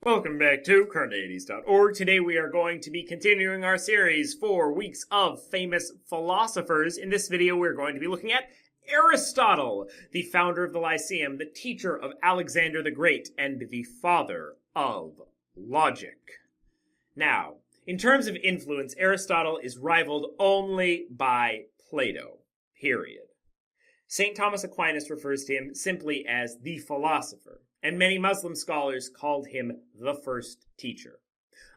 Welcome back to Carneades.org. Today we are going to be continuing our series, 4 weeks of famous philosophers. In this video we're going to be looking at Aristotle, the founder of the Lyceum, the teacher of Alexander the Great, and the father of logic. Now, in terms of influence, Aristotle is rivaled only by Plato, period. St. Thomas Aquinas refers to him simply as the philosopher, and many Muslim scholars called him the first teacher.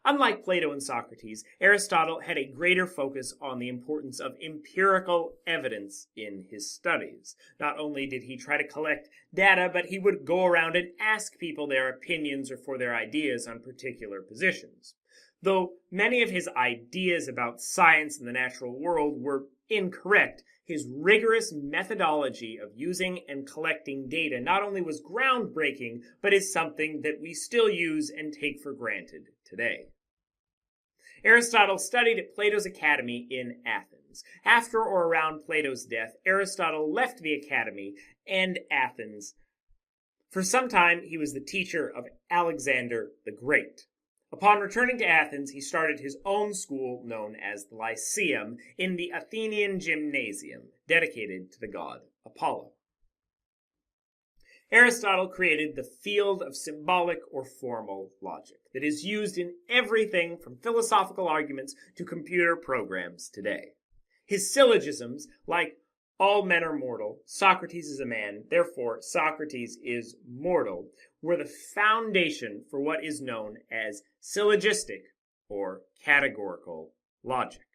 Unlike Plato and Socrates, Aristotle had a greater focus on the importance of empirical evidence in his studies. Not only did he try to collect data, but he would go around and ask people their opinions or for their ideas on particular positions. Though many of his ideas about science and the natural world were incorrect, his rigorous methodology of using and collecting data not only was groundbreaking, but is something that we still use and take for granted today. Aristotle studied at Plato's Academy in Athens. After or around Plato's death, Aristotle left the Academy and Athens. For some time, he was the teacher of Alexander the Great. Upon returning to Athens, he started his own school known as the Lyceum in the Athenian Gymnasium, dedicated to the god Apollo. Aristotle created the field of symbolic or formal logic that is used in everything from philosophical arguments to computer programs today. His syllogisms, like all men are mortal, Socrates is a man, therefore Socrates is mortal, were the foundation for what is known as syllogistic or categorical logic.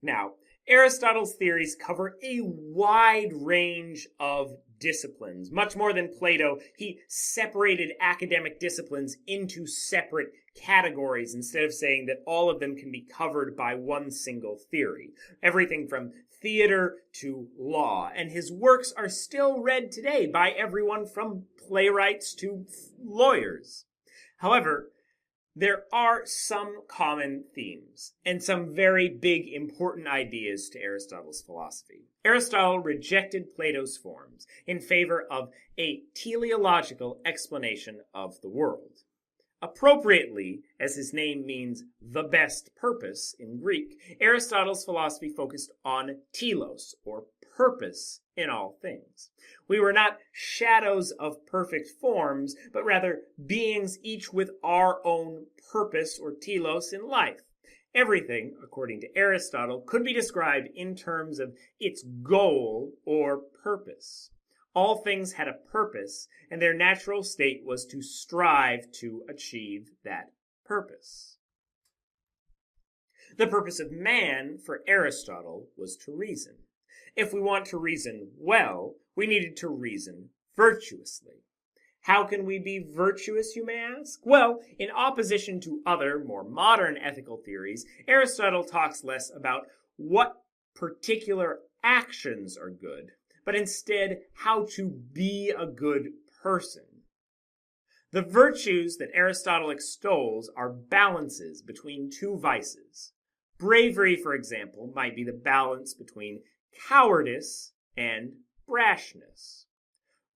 Now, Aristotle's theories cover a wide range of disciplines. Much more than Plato, he separated academic disciplines into separate categories instead of saying that all of them can be covered by one single theory. Everything from theater to law, and his works are still read today by everyone from playwrights to lawyers. However, there are some common themes and some very big important ideas to Aristotle's philosophy. Aristotle rejected Plato's forms in favor of a teleological explanation of the world. Appropriately, as his name means the best purpose in Greek, Aristotle's philosophy focused on telos, or purpose, in all things. We were not shadows of perfect forms, but rather beings each with our own purpose or telos in life. Everything, according to Aristotle, could be described in terms of its goal or purpose. All things had a purpose, and their natural state was to strive to achieve that purpose. The purpose of man, for Aristotle, was to reason. If we want to reason well, we needed to reason virtuously. How can we be virtuous, you may ask? Well, in opposition to other, more modern ethical theories, Aristotle talks less about what particular actions are good, but instead how to be a good person. The virtues that Aristotle extols are balances between two vices. Bravery, for example, might be the balance between cowardice and brashness.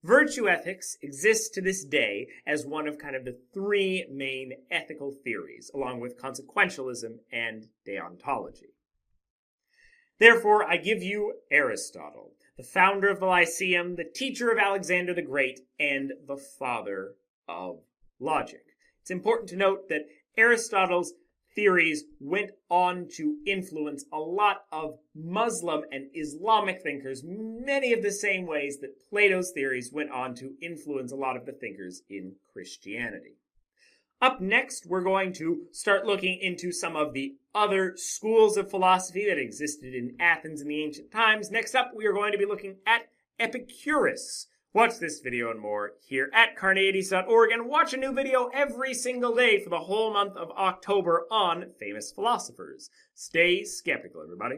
Virtue ethics exists to this day as one of kind of the three main ethical theories, along with consequentialism and deontology. Therefore, I give you Aristotle, the founder of the Lyceum, the teacher of Alexander the Great, and the father of logic. It's important to note that Aristotle's theories went on to influence a lot of Muslim and Islamic thinkers, many of the same ways that Plato's theories went on to influence a lot of the thinkers in Christianity. Up next, we're going to start looking into some of the other schools of philosophy that existed in Athens in the ancient times. Next up, we are going to be looking at Epicurus. Watch this video and more here at Carneades.org, and watch a new video every single day for the whole month of October on famous philosophers. Stay skeptical, everybody.